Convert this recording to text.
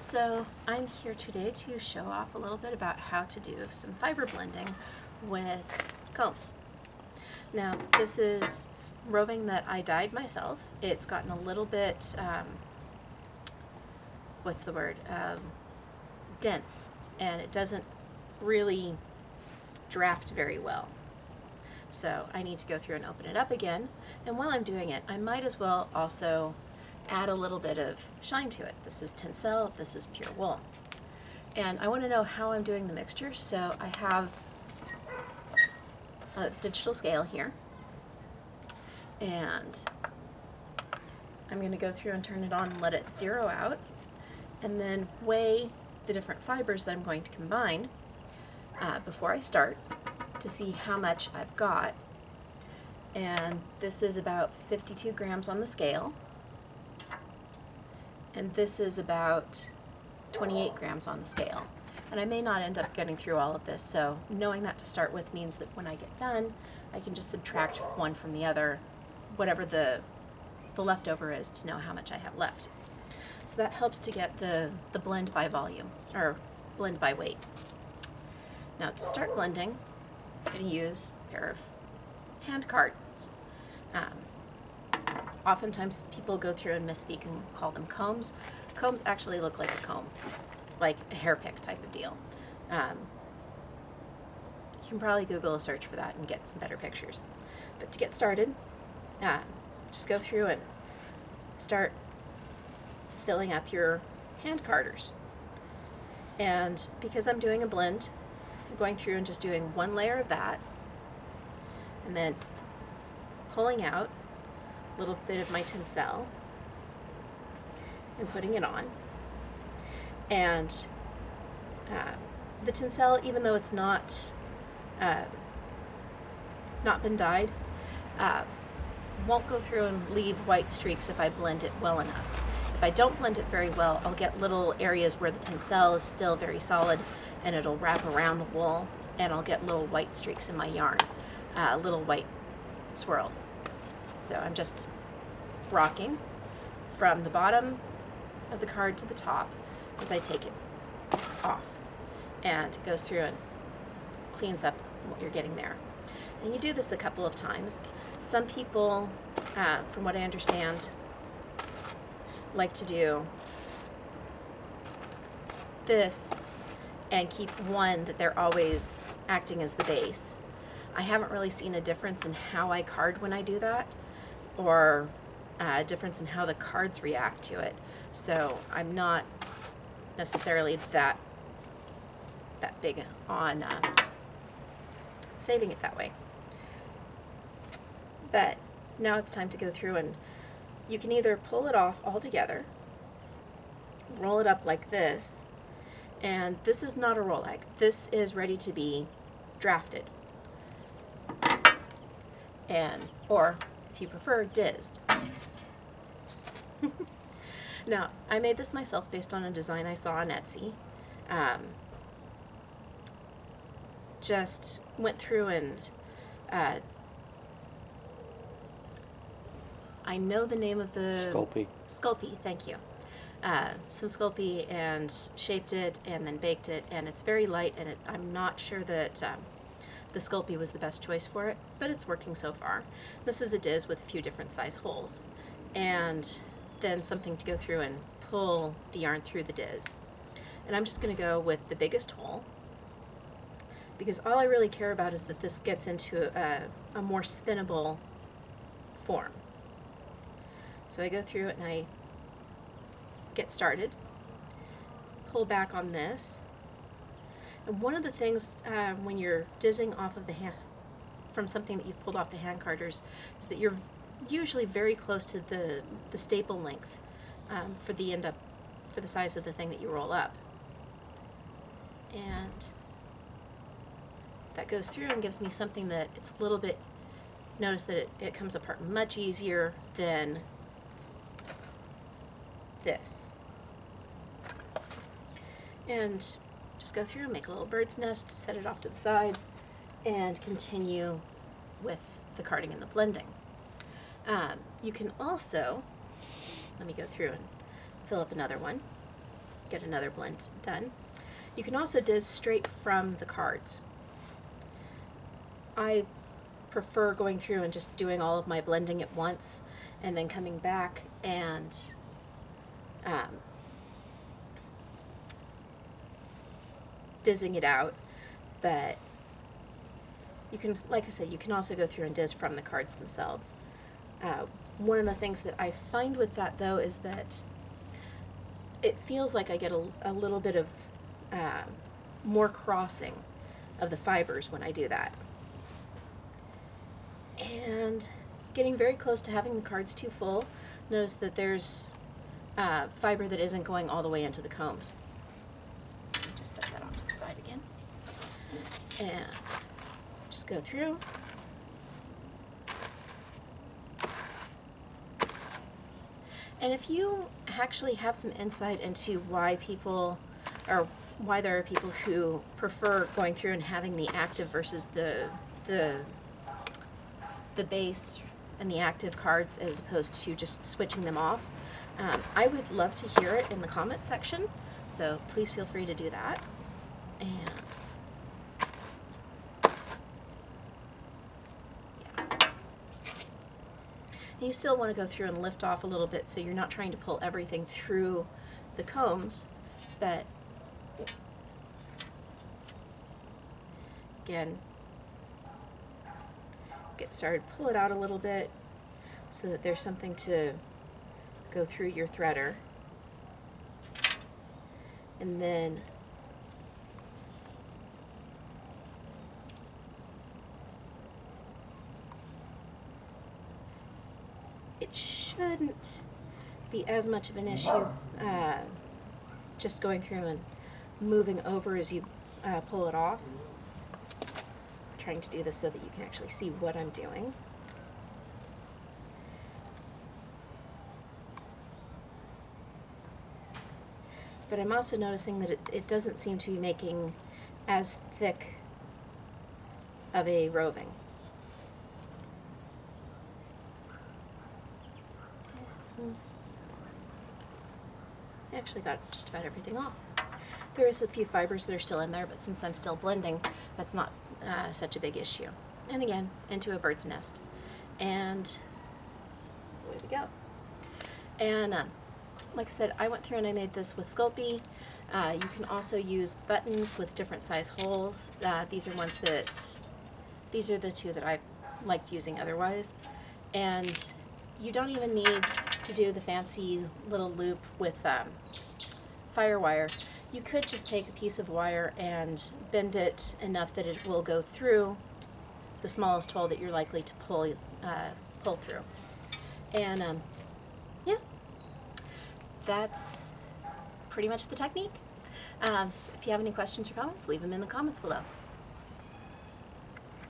So I'm here today to show off a little bit about how to do some fiber blending with combs. Now this is roving that I dyed myself. It's gotten a little bit, dense, and it doesn't really draft very well. So I need to go through and open it up again, and while I'm doing it, I might as well also add a little bit of shine to it. This is Tencel, this is pure wool. And I want to know how I'm doing the mixture, so I have a digital scale here, and I'm going to go through and turn it on and let it zero out, and then weigh the different fibers that I'm going to combine before I start to see how much I've got. And this is about 52 grams on the scale, and this is about 28 grams on the scale. And I may not end up getting through all of this, so knowing that to start with means that when I get done, I can just subtract one from the other, whatever the leftover is, to know how much I have left. So that helps to get the blend by volume, or blend by weight. Now to start blending, I'm going to use a pair of hand cards. Oftentimes people go through and misspeak and call them combs. Combs actually look like a comb, like a hair pick type of deal. You can probably Google a search for that and get some better pictures. But to get started, just go through and start filling up your hand carders. And because I'm doing a blend, I'm going through and just doing one layer of that, and then pulling out a little bit of my Tencel and putting it on. And the Tencel, even though it's not been dyed, won't go through and leave white streaks if I blend it well enough. If I don't blend it very well, I'll get little areas where the Tencel is still very solid, and it'll wrap around the wool, and I'll get little white streaks in my yarn, little white swirls. So I'm just rocking from the bottom of the card to the top as I take it off, and it goes through and cleans up what you're getting there. And you do this a couple of times. Some people, from what I understand, like to do this and keep one that they're always acting as the base. I haven't really seen a difference in how I card when I do that, or a difference in how the cards react to it. So I'm not necessarily that big on saving it that way. But now it's time to go through, and you can either pull it off all together, roll it up like this, and this is not a rolag. This is ready to be drafted, or if you prefer, dizzed. Now, I made this myself based on a design I saw on Etsy. Just went through and I know the name of the... Sculpey, thank you. Some Sculpey, and shaped it and then baked it, and it's very light, and I'm not sure that the Sculpey was the best choice for it, but it's working so far. This is a Diz with a few different size holes, and then something to go through and pull the yarn through the Diz. And I'm just going to go with the biggest hole, because all I really care about is that this gets into a more spinnable form. So I go through it and I get started, pull back on this. And one of the things when you're dizzing off of the hand, from something that you've pulled off the hand carders, is that you're usually very close to the staple length for the size of the thing that you roll up. And that goes through and gives me something that it's a little bit, notice that it comes apart much easier than this. And just go through and make a little bird's nest, set it off to the side, and continue with the carding and the blending. You can also, let me go through and fill up another one. get another blend done. You can also Diz straight from the cards. I prefer going through and just doing all of my blending at once and then coming back and Dizzing it out, but you can, like I said, you can also go through and Diz from the cards themselves. One of the things that I find with that, though, is that it feels like I get a little bit of more crossing of the fibers when I do that. And getting very close to having the cards too full, notice that there's fiber that isn't going all the way into the combs. Let me just set that off to the side again. And just go through. And if you actually have some insight into why people, or why there are people who prefer going through and having the active versus the base and the active cards as opposed to just switching them off, I would love to hear it in the comment section, so please feel free to do that. And yeah. You still want to go through and lift off a little bit so you're not trying to pull everything through the combs, but again, get started, pull it out a little bit so that there's something to go through your threader, and then it shouldn't be as much of an issue just going through and moving over as you pull it off. Trying to do this so that you can actually see what I'm doing. But I'm also noticing that it doesn't seem to be making as thick of a roving. I actually got just about everything off. There is a few fibers that are still in there, but since I'm still blending, that's not such a big issue. And again, into a bird's nest. And away we go. And like I said, I went through and I made this with Sculpey. You can also use buttons with different size holes. These are the two that I liked using otherwise. And you don't even need to do the fancy little loop with firewire. You could just take a piece of wire and bend it enough that it will go through the smallest hole that you're likely to pull through. And yeah, that's pretty much the technique. If you have any questions or comments, leave them in the comments below.